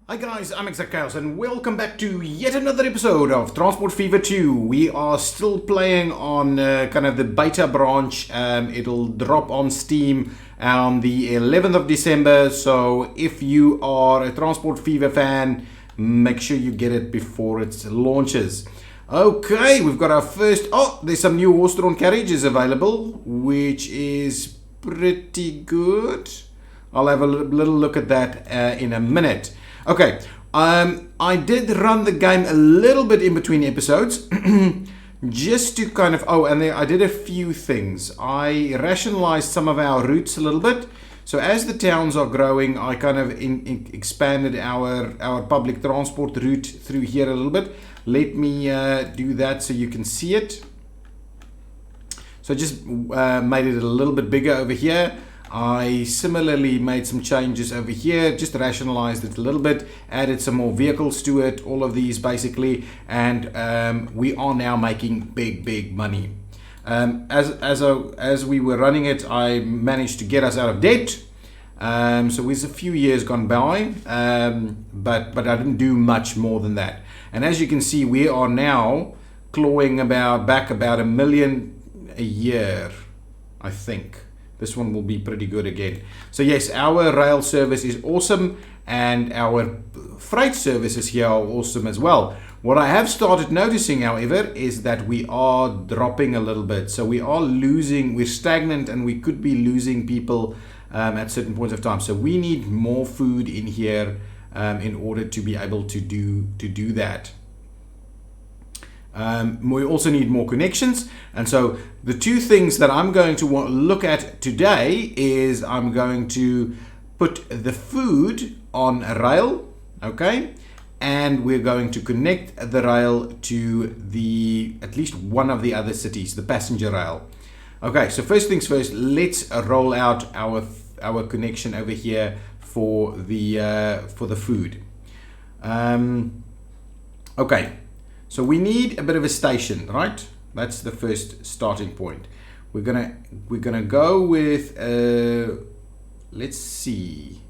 Hi guys, I'm Exactchaos and welcome back to yet another episode of Transport Fever 2. We are still playing on kind of the beta branch. It'll drop on Steam on the 11th of December. So if you are a Transport Fever fan, make sure you get it before it launches. Okay, we've got our first... Oh, there's some new horse-drawn carriages available, which is pretty good. I'll have a little look at that in a minute. Okay, I did run the game a little bit in between episodes, just to kind of, and I did a few things. I rationalized some of our routes a little bit. So as the towns are growing, I kind of expanded our public transport route through here a little bit. Let me do that so you can see it. So I just made it a little bit bigger over here. I similarly made some changes over here, just rationalized it a little bit, added some more vehicles to it, all of these basically, and we are now making big money. As we were running it, I managed to get us out of debt. So it's a few years gone by, but I didn't do much more than that. And as you can see, we are now clawing back about $1 million a year, I think. This one will be pretty good again. So yes, our rail service is awesome and our freight services here are awesome as well. What I have started noticing, however, is that we are dropping a little bit. So we are losing, we're stagnant and we could be losing people at certain points of time. So we need more food in here in order to be able to do that. We also need more connections, and so the two things that I'm going to look at today is I'm going to put the food on a rail, okay, and we're going to connect the rail to at least one of the other cities, the passenger rail. Okay, so first things first, let's roll out our connection over here for the food. Okay. So we need a bit of a station, right? That's the first starting point. We're gonna go with let's see.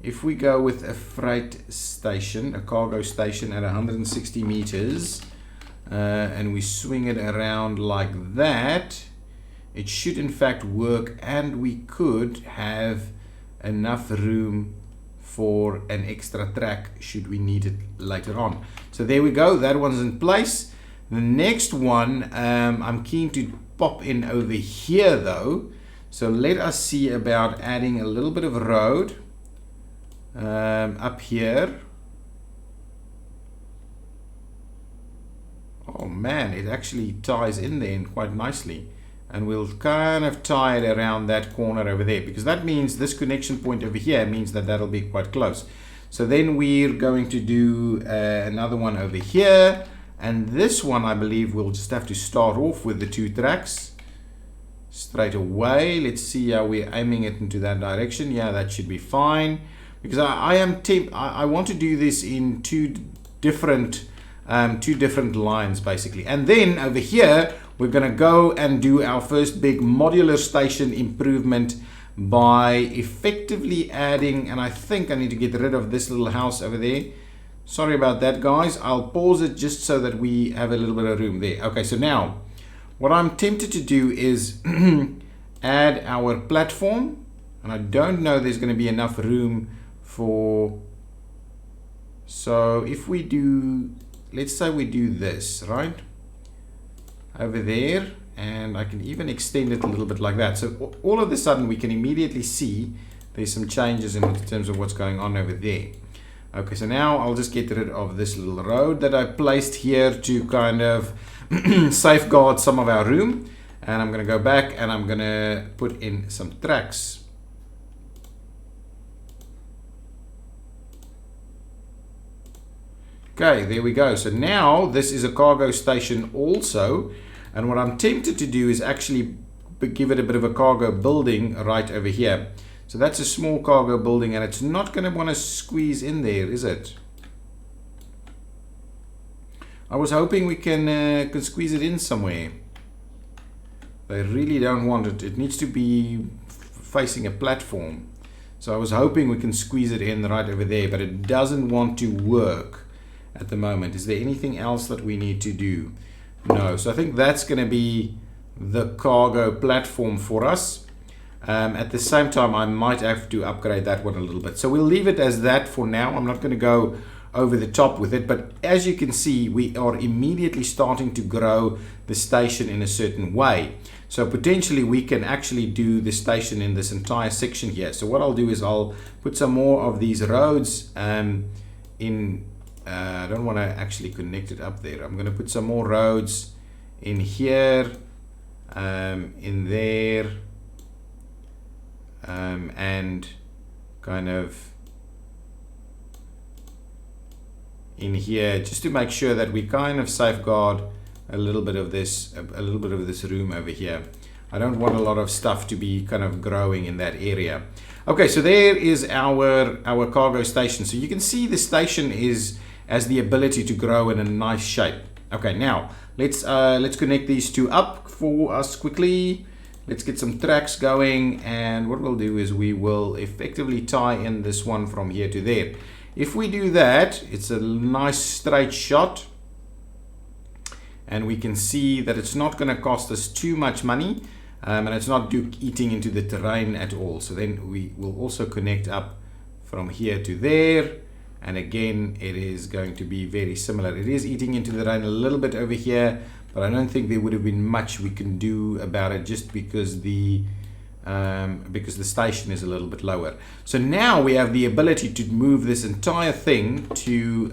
If we go with a freight station, a cargo station at 160 meters, and we swing it around like that, it should in fact work, and we could have enough room for an extra track should we need it later on. So there we go, that one's in place. The next one I'm keen to pop in over here though. So let us see about adding a little bit of a road up here. Oh man, it actually ties in there quite nicely. And we'll kind of tie it around that corner over there, because that means this connection point over here means that that'll be quite close. So then we're going to do another one over here, and this one I believe we'll just have to start off with the 2 tracks straight away. Let's see how we're aiming it into that direction. Yeah, that should be fine, because I want to do this in two different lines basically. And then over here we're going to go and do our first big modular station improvement by effectively adding, and I think I need to get rid of this little house over there. Sorry about that guys, I'll pause it just so that we have a little bit of room there. Okay, so now what I'm tempted to do is add our platform, and I don't know there's going to be enough room for, so if we do, let's say we do this right over there, and I can even extend it a little bit like that. So all of a sudden we can immediately see there's some changes in terms of what's going on over there. Okay, so now I'll just get rid of this little road that I placed here to kind of safeguard some of our room, and I'm going to go back and I'm going to put in some tracks. Okay, there we go. So now this is a cargo station also, and what I'm tempted to do is actually give it a bit of a cargo building right over here. So that's a small cargo building, and it's not going to want to squeeze in there, is it? I was hoping we can squeeze it in somewhere. They really don't want it. It needs to be facing a platform. So I was hoping we can squeeze it in right over there, but it doesn't want to work at the moment. Is there anything else that we need to do? No. So I think that's going to be the cargo platform for us. At the same time, I might have to upgrade that one a little bit. So we'll leave it as that for now. I'm not going to go over the top with it, but as you can see, we are immediately starting to grow the station in a certain way. So potentially we can actually do the station in this entire section here. So what I'll do is I'll put some more of these roads in. I don't want to actually connect it up there. I'm going to put some more roads in here, in there, and kind of in here, just to make sure that we kind of safeguard a little bit of this room over here. I don't want a lot of stuff to be kind of growing in that area. Okay, so there is our cargo station. So you can see the station has the ability to grow in a nice shape. Okay, now let's connect these two up for us quickly. Let's get some tracks going, and what we'll do is we will effectively tie in this one from here to there. If we do that, it's a nice straight shot, and we can see that it's not going to cost us too much money, and it's not eating into the terrain at all. So then we will also connect up from here to there, and again it is going to be very similar. It is eating into the terrain a little bit over here, but I don't think there would have been much we can do about it, just because the station is a little bit lower. So now we have the ability to move this entire thing to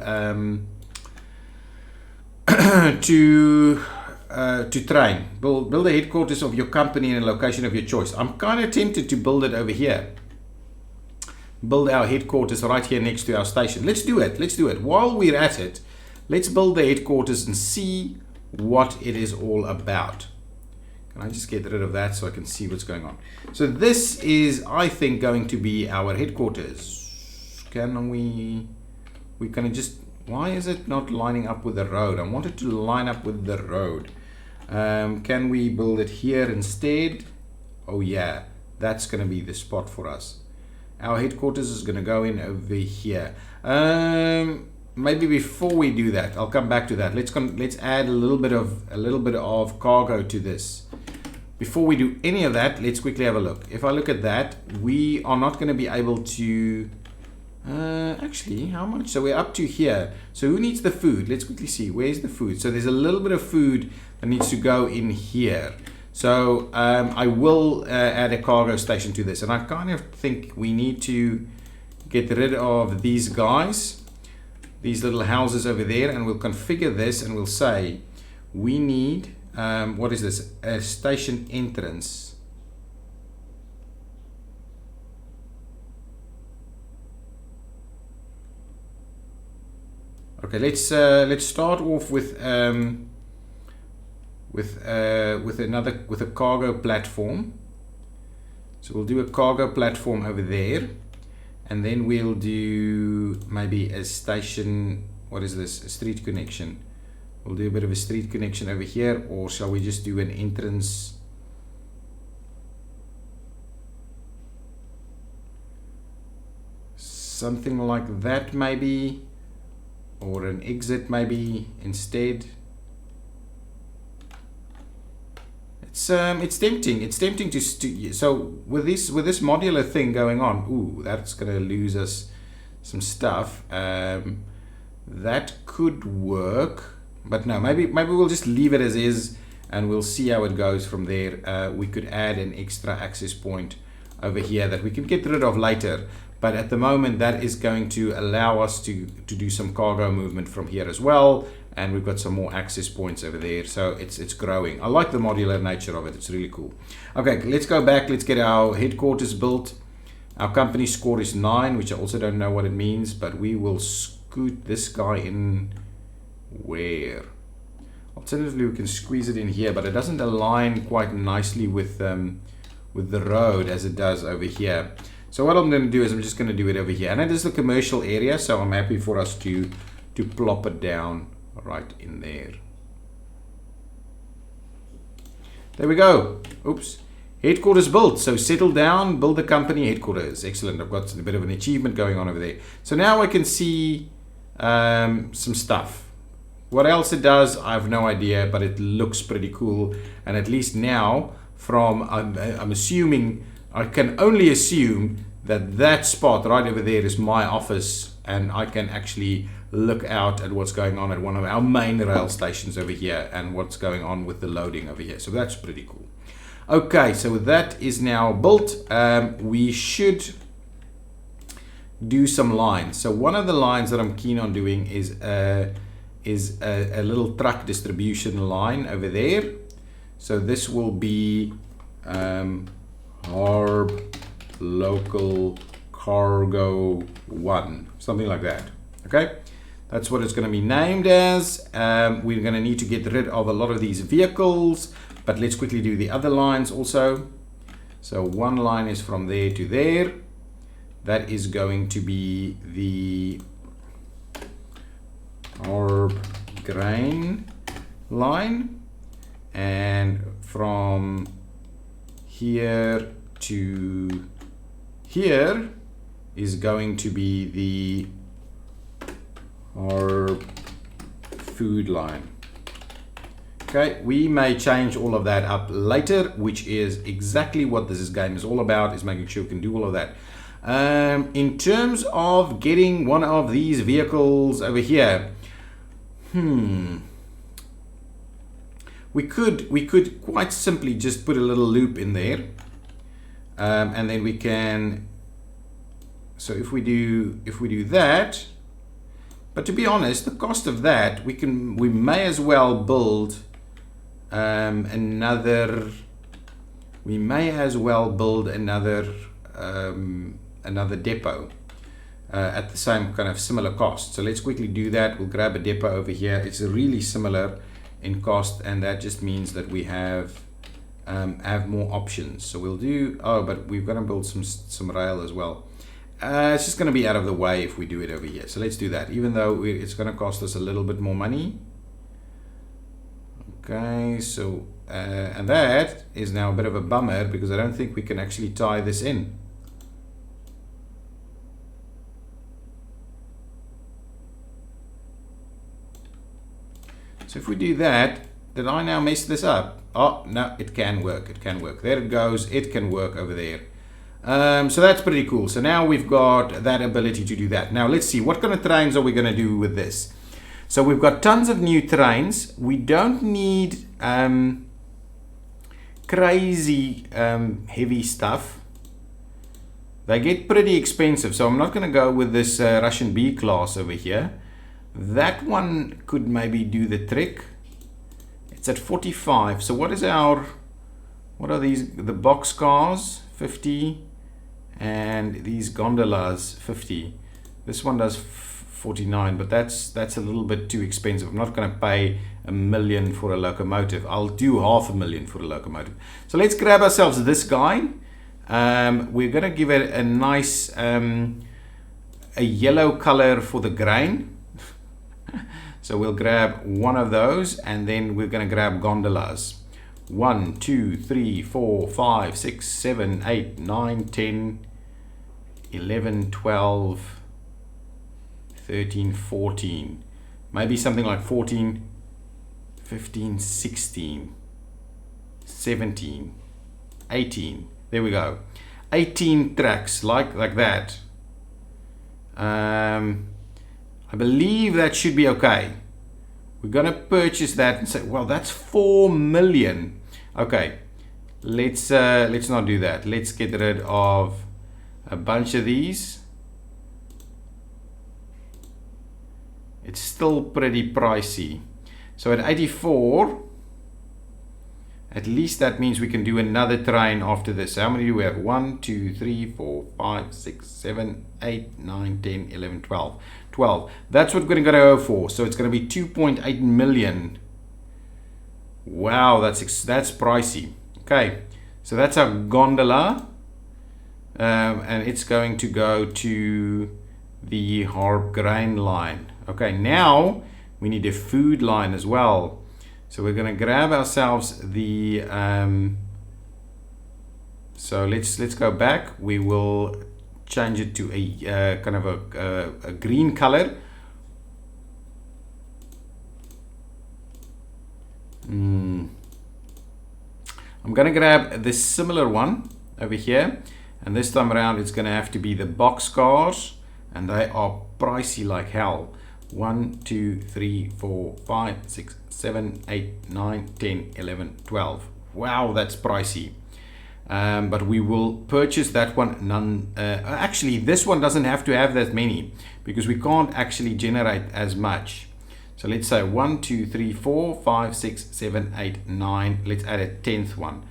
train. Build the headquarters of your company in a location of your choice. I'm kind of tempted to build it over here. Build our headquarters right here next to our station. Let's do it. Let's do it. While we're at it, let's build the headquarters and see what it is all about. Can I just get rid of that so I can see what's going on? So this is, I think, going to be our headquarters. Can we can just, why is it not lining up with the road? I want it to line up with the road. Can we build it here instead? Oh yeah, that's going to be the spot for us. Our headquarters is going to go in over here. Maybe before we do that, I'll come back to that. Let's add a little bit of cargo to this. Before we do any of that, let's quickly have a look. If I look at that, we are not going to be able to actually, how much? So we're up to here. So who needs the food? Let's quickly see. Where's the food? So there's a little bit of food that needs to go in here. So I will add a cargo station to this, and I kind of think we need to get rid of these guys, these little houses over there, and we'll configure this, and we'll say we need what is this? A station entrance. Okay, let's start off with a cargo platform. So we'll do a cargo platform over there, and then we'll do maybe a station. What is this? A street connection. We'll do a bit of a street connection over here, or shall we just do an entrance? Something like that maybe, or an exit maybe instead. It's tempting. It's tempting to so with this modular thing going on. Ooh, that's gonna lose us some stuff. That could work, but no. Maybe we'll just leave it as is, and we'll see how it goes from there. We could add an extra access point over here that we can get rid of later. But at the moment, that is going to allow us to do some cargo movement from here as well. And we've got some more access points over there. So it's growing. I like the modular nature of it. It's really cool. Okay, let's go back. Let's get our headquarters built. Our company score is 9, which I also don't know what it means. But we will scoot this guy in where? Alternatively, we can squeeze it in here. But it doesn't align quite nicely with the road as it does over here. So what I'm going to do is I'm just going to do it over here. And it is the commercial area. So I'm happy for us to plop it down right in there. There we go. Oops. Headquarters built. So settle down, build the company headquarters. Excellent. I've got a bit of an achievement going on over there. So now I can see some stuff. What else it does, I have no idea, but it looks pretty cool. And at least now, I'm assuming, I can only assume that that spot right over there is my office, and I can actually look out at what's going on at one of our main rail stations over here and what's going on with the loading over here. So that's pretty cool. Okay, so that is now built. We should do some lines. So one of the lines that I'm keen on doing is a little truck distribution line over there. So this will be Harb Local Cargo 1, something like that. Okay, that's what it's going to be named as. We're going to need to get rid of a lot of these vehicles, but let's quickly do the other lines also. So one line is from there to there. That is going to be the Harb Grain line, and from here to here is going to be the Harb Food line. Okay, we may change all of that up later, which is exactly what this game is all about, is making sure we can do all of that. In terms of getting one of these vehicles over here, we could quite simply just put a little loop in there, and then we can. So if we do that, but to be honest, the cost of that, we may as well build another. We may as well build another depot at the same kind of similar cost. So let's quickly do that. We'll grab a depot over here. It's really similar in cost, and that just means that we have more options. So we'll do, but we've got to build some rail as well. It's just going to be out of the way if we do it over here. So let's do that, even though it's going to cost us a little bit more money. Okay, so and that is now a bit of a bummer, because I don't think we can actually tie this in. So if we do that, did I now mess this up? Oh, no, it can work. It can work. There it goes. It can work over there. So that's pretty cool. So now we've got that ability to do that. Now let's see, what kind of trains are we going to do with this? So we've got tons of new trains. We don't need crazy heavy stuff. They get pretty expensive. So I'm not going to go with this Russian B class over here. That one could maybe do the trick. It's at 45. So what are these? The box cars, 50. And these gondolas, 50. This one does 49, but that's a little bit too expensive. I'm not going to pay $1 million for a locomotive. I'll do $500,000 for a locomotive. So let's grab ourselves this guy. We're going to give it a nice a yellow color for the grain. So we'll grab one of those, and then we're going to grab gondolas. 1, 2, 3, 4, 5, 6, 7, 8, 9, 10, 11, 12, 13, 14. Maybe something like 14, 15, 16, 17, 18. There we go. 18 tracks like that. I believe that should be okay. We're going to purchase that and say, well, that's 4 million. Okay, let's not do that. Let's get rid of a bunch of these. It's still pretty pricey. So at 84, at least that means we can do another train after this. How many do we have? 1, 2, 3, 4, 5, 6, 7, 8, 9, 10, 11, 12. 12. That's what we're going to go for. So it's going to be 2.8 million. Wow, that's pricey. Okay, so that's our gondola, and it's going to go to the Harb Grain line. Okay, now we need a food line as well. So we're going to grab ourselves the So let's go back. We will change it to a kind of a green color. I'm gonna grab this similar one over here, and this time around it's gonna have to be the box cars, and they are pricey like hell. 1 2 3 4 5 6 7 8 9 10 11 12. Wow, that's pricey. But we will purchase that one. Actually, this one doesn't have to have that many because we can't actually generate as much. So let's say 1 2 3 4 5 6 7 8 9. Let's add a 10th one.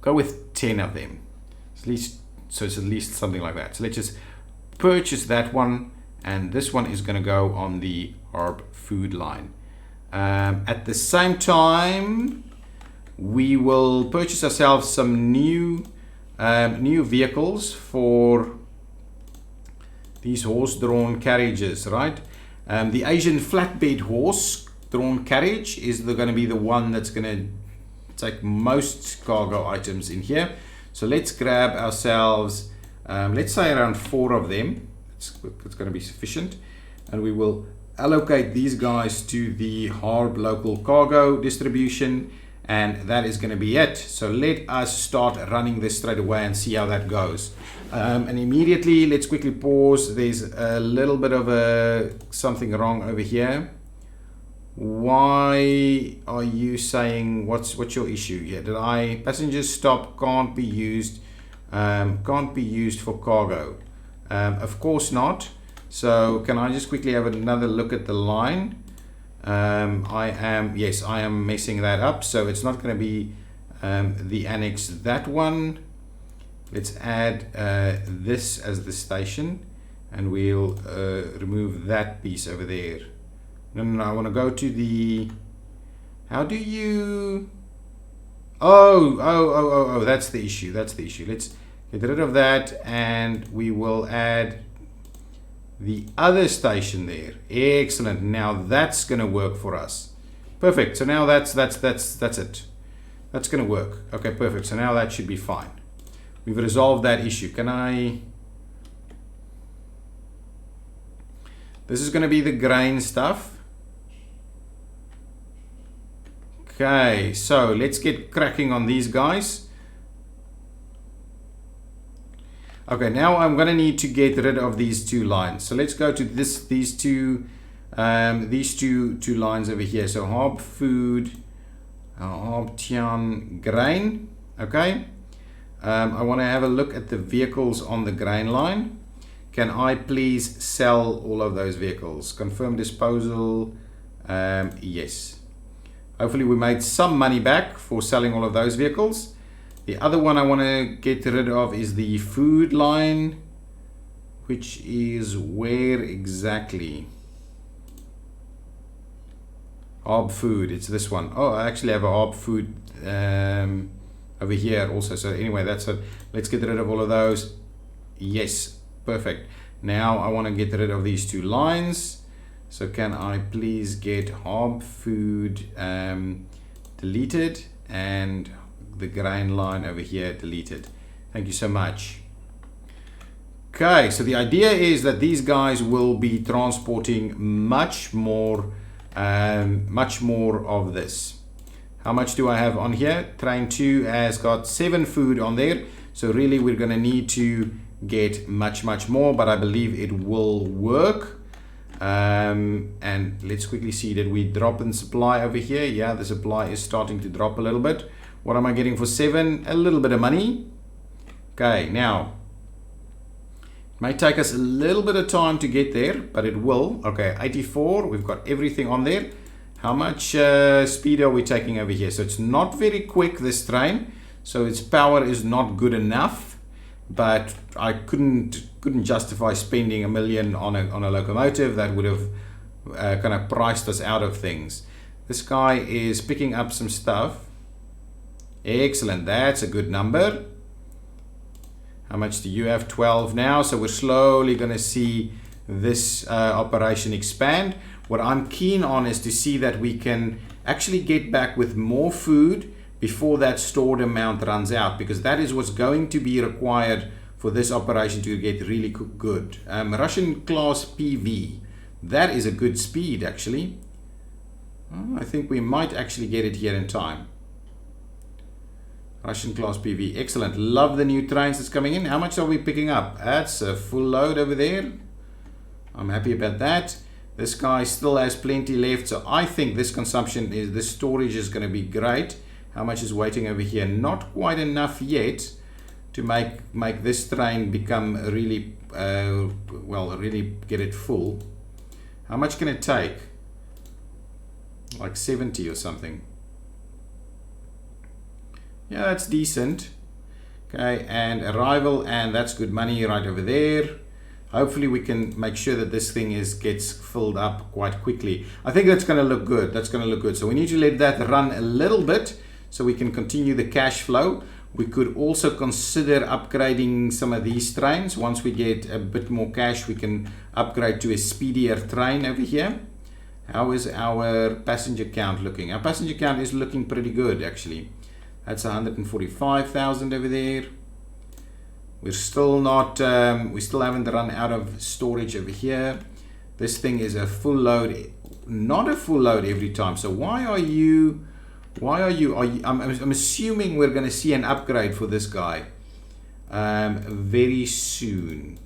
Go with 10 of them. So it's at least something like that. So let's just purchase that one, and this one is going to go on the herb food line. At the same time, we will purchase ourselves some new vehicles for these horse-drawn carriages, right? The Asian flatbed horse-drawn carriage is going to be the one that's going to take most cargo items in here. So let's grab ourselves, let's say around 4 of them. It's going to be sufficient, and we will allocate these guys to the Harb local cargo distribution, and that is going to be it. So let us start running this straight away and see how that goes. And immediately, let's quickly pause. There's a little bit of something wrong over here. Why are you saying, what's your issue here? Passengers stop can't be used for cargo? Of course not. So can I just quickly have another look at the line? Yes, I am messing that up. So it's not going to be the annex, that one. Let's add this as the station, and we'll remove that piece over there. No, I want to go to the, how do you, oh, that's the issue. Let's get rid of that, and we will add the other station there. Excellent. Now that's going to work for us. Perfect. So now that's it. That's going to work. Okay, perfect. So now that should be fine. We've resolved that issue. This is going to be the grain stuff. Okay, so let's get cracking on these guys. Okay, now I'm going to need to get rid of these 2 lines. So let's go to these two lines over here. So Harb food, Harb Tian grain. Okay, I want to have a look at the vehicles on the grain line. Can I please sell all of those vehicles? Confirm disposal. Yes. Hopefully we made some money back for selling all of those vehicles. The other one I want to get rid of is the food line, which is where exactly? Harb food, it's this one. Oh, I actually have a Harb food over here also. So anyway, that's it. Let's get rid of all of those. Yes, perfect. Now I want to get rid of these 2 lines. So can I please get Harb food deleted, and the grain line over here deleted. Thank you so much. Okay, so the idea is that these guys will be transporting much more of this. How much do I have on here? Train 2 has got 7 food on there, so really we're going to need to get much more, but I believe it will work. And let's quickly see, did we drop in supply over here? Yeah, the supply is starting to drop a little bit. What am I getting for 7? A little bit of money. Okay, now it may take us a little bit of time to get there, but it will. Okay, 84, we've got everything on there. How much speed are we taking over here? So it's not very quick, this train, so its power is not good enough. But I couldn't justify spending $1 million on a locomotive. That would have kind of priced us out of things. This guy is picking up some stuff. Excellent, that's a good number. How much do you have? 12 now. So we're slowly going to see this operation expand. What I'm keen on is to see that we can actually get back with more food, before that stored amount runs out, because that is what's going to be required for this operation to get really good. Russian class PV, that is a good speed actually. I think we might actually get it here in time. Russian class PV, excellent. Love the new trains that's coming in. How much are we picking up? That's a full load over there. I'm happy about that. This guy still has plenty left, so I think this consumption is, this storage is going to be great. How much is waiting over here? Not quite enough yet to make this train become really well, really get it full. How much can it take? Like 70 or something. Yeah, that's decent. Okay, and arrival, and that's good money right over there. Hopefully we can make sure that this thing gets filled up quite quickly. I think that's going to look good. That's going to look good. So we need to let that run a little bit so we can continue the cash flow. We could also consider upgrading some of these trains. Once we get a bit more cash, we can upgrade to a speedier train over here. How is our passenger count looking? Our passenger count is looking pretty good actually. That's 145,000 over there. We're still not, we still haven't run out of storage over here. This thing is a full load, not a full load every time. So I'm assuming we're going to see an upgrade for this guy very soon.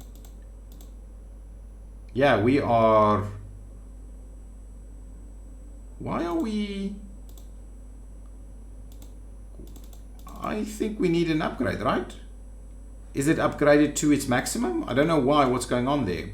Yeah, we are. Why are we? I think we need an upgrade, right? Is it upgraded to its maximum? I don't know why. What's going on there?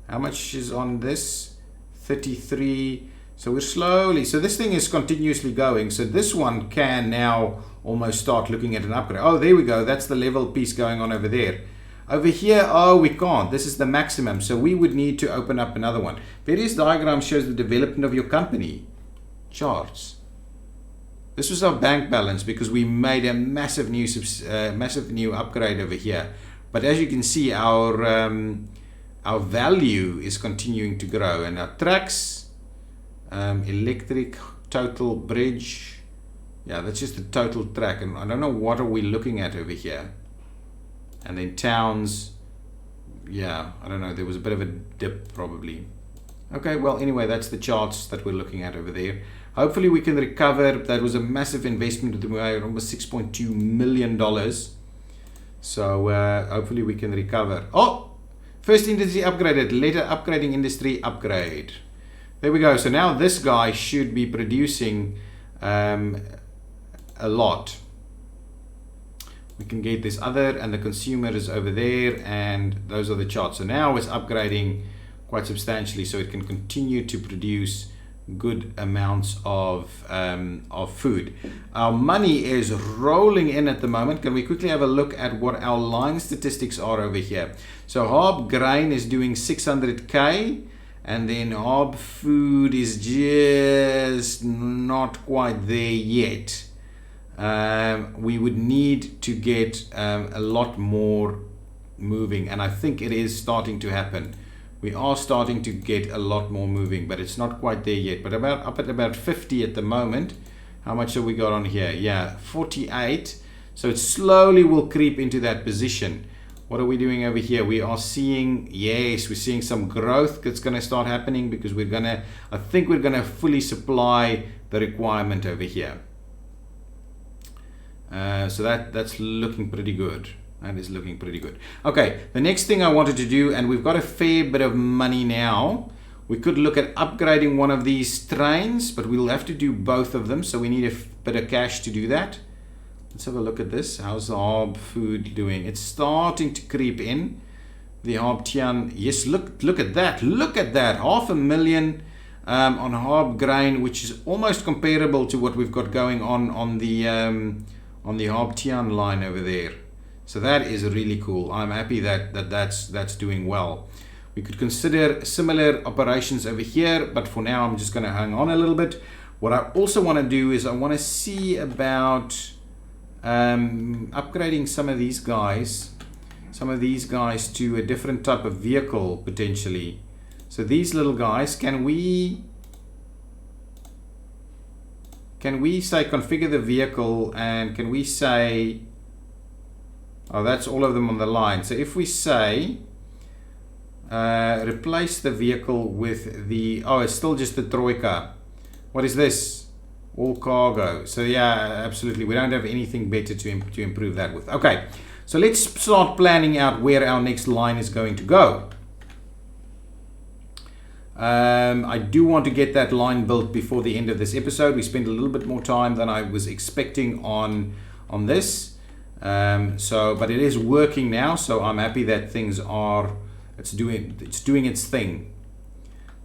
How much is on this? 33. So we're slowly. So this thing is continuously going. So this one can now almost start looking at an upgrade. Oh, there we go. That's the level piece going on over there. Over here, oh, we can't. This is the maximum. So we would need to open up another one. Various diagram shows the development of your company. Charts. This was our bank balance because we made a massive new upgrade over here. But as you can see, our value is continuing to grow, and our tracks, electric, total bridge. Yeah, that's just the total track, and I don't know what are we looking at over here. And then towns. Yeah, I don't know. There was a bit of a dip probably. Okay, well, anyway, that's the charts that we're looking at over there. Hopefully we can recover. That was a massive investment. We made almost $6.2 million. So hopefully we can recover. Oh, first industry upgraded. Later upgrading industry upgrade. There we go. So now this guy should be producing a lot. We can get this other, and the consumer is over there, and those are the charts. So now it's upgrading quite substantially, so it can continue to produce good amounts of food. Our money is rolling in at the moment. Can we quickly have a look at what our line statistics are over here? So Harb Grain is doing 600k, and then Harb Food is just not quite there yet. We would need to get a lot more moving, and I think it is starting to happen. We are starting to get a lot more moving, but it's not quite there yet. But up at about 50 at the moment. How much have we got on here? Yeah, 48. So it slowly will creep into that position. What are we doing over here? We are seeing, yes, we're seeing some growth that's going to start happening, because I think we're going to fully supply the requirement over here. So that's looking pretty good. That is looking pretty good. Okay, the next thing I wanted to do, and we've got a fair bit of money now. We could look at upgrading one of these trains, but we'll have to do both of them. So we need a bit of cash to do that. Let's have a look at this. How's the Harb Food doing? It's starting to creep in. The Harb Tian, yes, look at that. Look at that. 500,000 on Harb Grain, which is almost comparable to what we've got going on the Harb Tian line over there. So that is really cool. I'm happy that's doing well. We could consider similar operations over here, but for now I'm just going to hang on a little bit. What I also want to do is I want to see about upgrading some of these guys to a different type of vehicle potentially. So these little guys, can we can we say configure the vehicle, and can we say, oh, that's all of them on the line. So if we say replace the vehicle with the, oh, it's still just the Troika. What is this? All cargo. So yeah, absolutely, we don't have anything better to improve that with. Okay, so let's start planning out where our next line is going to go. I do want to get that line built before the end of this episode. We spent a little bit more time than I was expecting on this, but it is working now, so I'm happy that things are, it's doing its thing.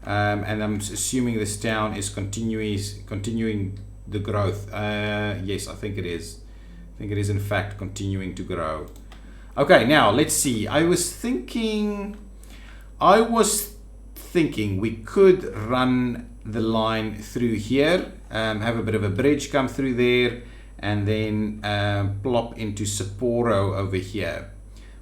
And I'm assuming this town is continuing the growth. Yes, I think it is. I think it is in fact continuing to grow. Okay, now let's see. I was thinking we could run the line through here, have a bit of a bridge come through there, and then plop into Sapporo over here.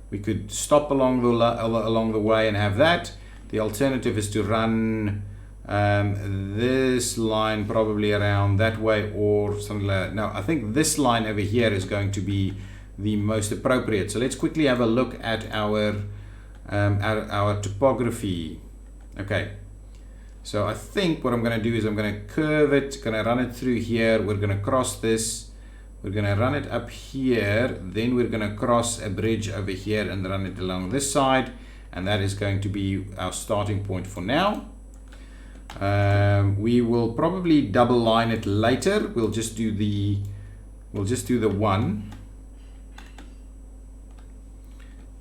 We could stop along the way and have that. The alternative is to run this line probably around that way or something like that. Now, I think this line over here is going to be the most appropriate. So let's quickly have a look at our topography. Okay, so I think what I'm going to do is I'm going to curve it, going to run it through here. We're going to cross this. We're going to run it up here. Then we're going to cross a bridge over here and run it along this side. And that is going to be our starting point for now. We will probably double line it later. We'll just do the one.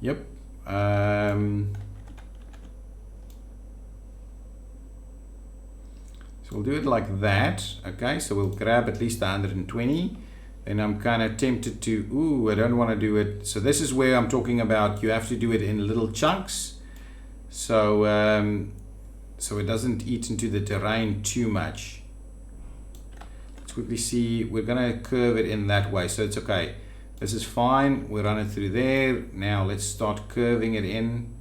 Yep. So we'll do it like that. Okay, so we'll grab at least 120. And I'm kind of tempted to, I don't want to do it. So this is where I'm talking about you have to do it in little chunks. So so it doesn't eat into the terrain too much. Let's quickly see. We're going to curve it in that way. So it's okay. This is fine. We'll run it through there. Now let's start curving it in.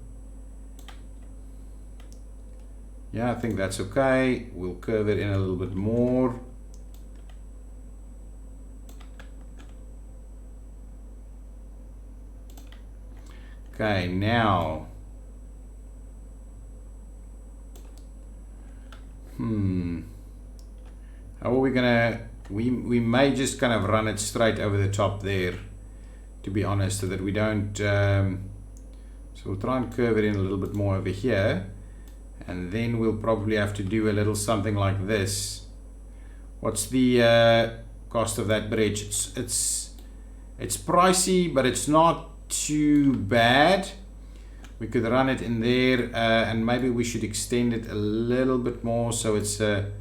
Yeah, I think that's okay. We'll curve it in a little bit more. Okay, now how are we gonna, we may just kind of run it straight over the top there, to be honest, so that we don't so we'll try and curve it in a little bit more over here, and then we'll probably have to do a little something like this. What's the cost of that bridge? It's pricey, but it's not too bad. We could run it in there, and maybe we should extend it a little bit more so it's a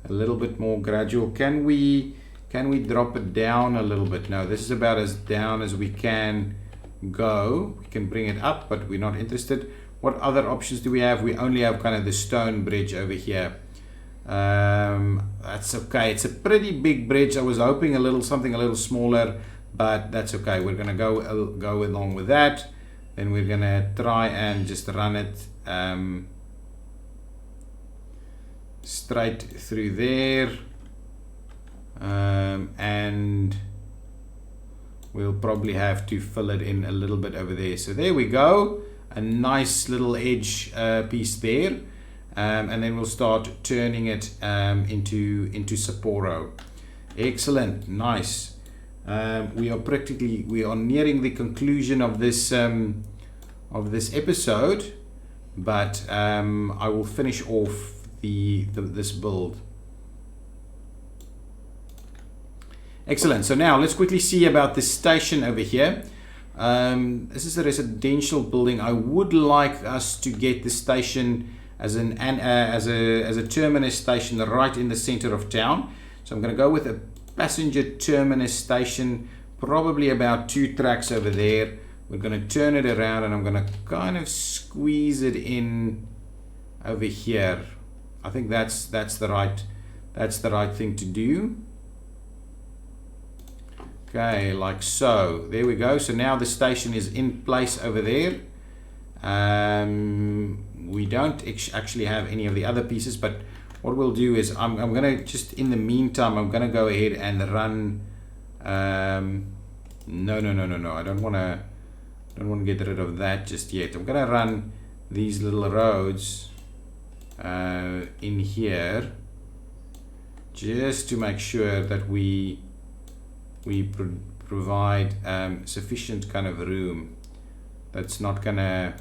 little bit more gradual. Can we drop it down a little bit? No, this is about as down as we can go. We can bring it up, but we're not interested. What other options do we have? We only have kind of the stone bridge over here. That's okay. It's a pretty big bridge. I was hoping something a little smaller, but that's okay. We're gonna go along with that. Then we're gonna try and just run it straight through there, and we'll probably have to fill it in a little bit over there. So there we go, a nice little edge piece there, and then we'll start turning it into Sapporo. Excellent, nice. We are nearing the conclusion of this episode, but I will finish off this build. Excellent. So now let's quickly see about this station over here. This is a residential building. I would like us to get the station as a terminus station right in the center of town. So I'm going to go with a passenger terminus station, probably about 2 tracks over there. We're going to turn it around, and I'm going to kind of squeeze it in over here. I think that's the right thing to do. Okay, like so. There we go. So now the station is in place over there. We don't actually have any of the other pieces, but what we'll do is I'm gonna just, in the meantime, I'm gonna go ahead and run no, I don't want to get rid of that just yet. I'm gonna run these little roads in here just to make sure that we provide sufficient kind of room that's not gonna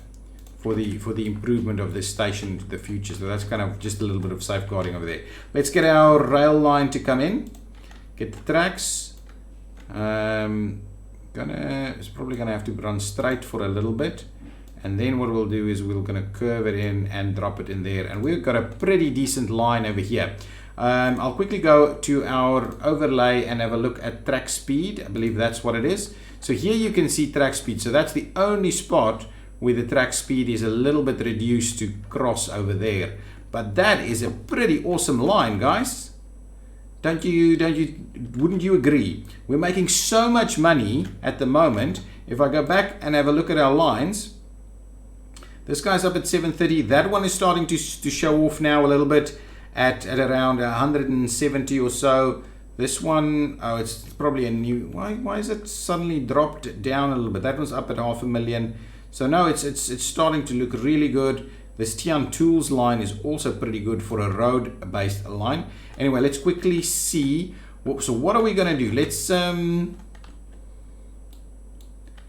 for the improvement of this station into the future. So that's kind of just a little bit of safeguarding over there. Let's get our rail line to come in, get the tracks. It's probably gonna have to run straight for a little bit, and then what we'll do is we're gonna curve it in and drop it in there, and we've got a pretty decent line over here. I'll quickly go to our overlay and have a look at track speed. I believe that's what it is. So here you can see track speed. So that's the only spot where the track speed is a little bit reduced to cross over there. But that is a pretty awesome line, guys. Wouldn't you agree? We're making so much money at the moment. If I go back and have a look at our lines, this guy's up at 730. That one is starting to show off now a little bit at around 170 or so. This one, oh, it's probably a new, why is it suddenly dropped down a little bit? That was up at 500,000. So now it's starting to look really good. This Tian Tools line is also pretty good for a road-based line. Anyway, let's quickly see. So what are we going to do?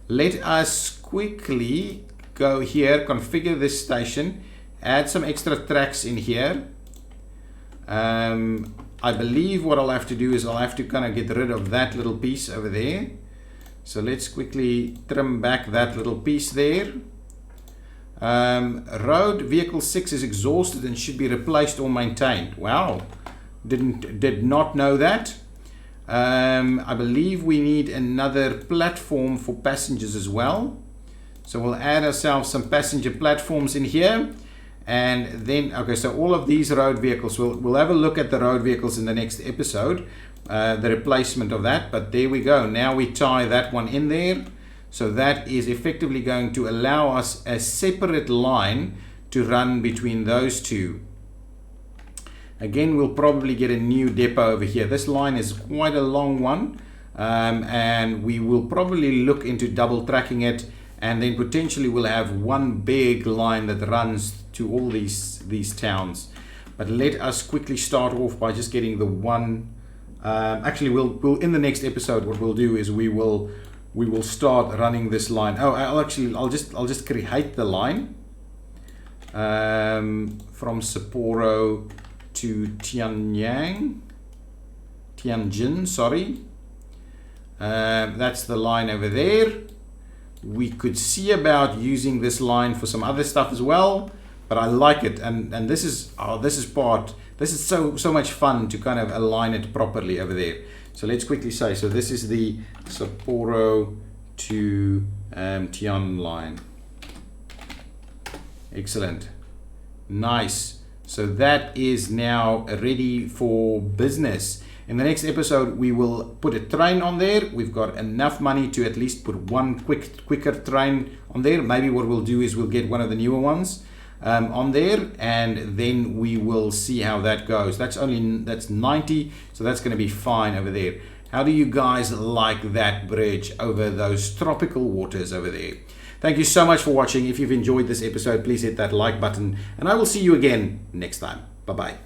Let us quickly go here, configure this station, add some extra tracks in here. I believe what I'll have to do is I'll have to kind of get rid of that little piece over there. So let's quickly trim back that little piece there. Road vehicle 6 is exhausted and should be replaced or maintained. Wow, did not know that. I believe we need another platform for passengers as well. So we'll add ourselves some passenger platforms in here. And then, okay, so all of these road vehicles, we'll have a look at the road vehicles in the next episode, the replacement of that. But there we go. Now we tie that one in there. So that is effectively going to allow us a separate line to run between those two. Again, we'll probably get a new depot over here. This line is quite a long one, and we will probably look into double tracking it, and then potentially we'll have one big line that runs to all these towns. But let us quickly start off by just getting the one. Actually, we'll in the next episode, what we'll do is we will start running this line. Oh, I'll just create the line from Sapporo to Tianjin, sorry. That's the line over there. We could see about using this line for some other stuff as well, but I like it, and this is so much fun to kind of align it properly over there. So let's quickly say, so this is the Sapporo to Tian line. Excellent. Nice. So that is now ready for business. In the next episode, we will put a train on there. We've got enough money to at least put one quicker train on there. Maybe what we'll do is we'll get one of the newer ones on there, and then we will see how that goes. That's 90, so that's going to be fine over there. How do you guys like that bridge over those tropical waters over there? Thank you so much for watching. If you've enjoyed this episode, please hit that like button, and I will see you again next time. Bye bye.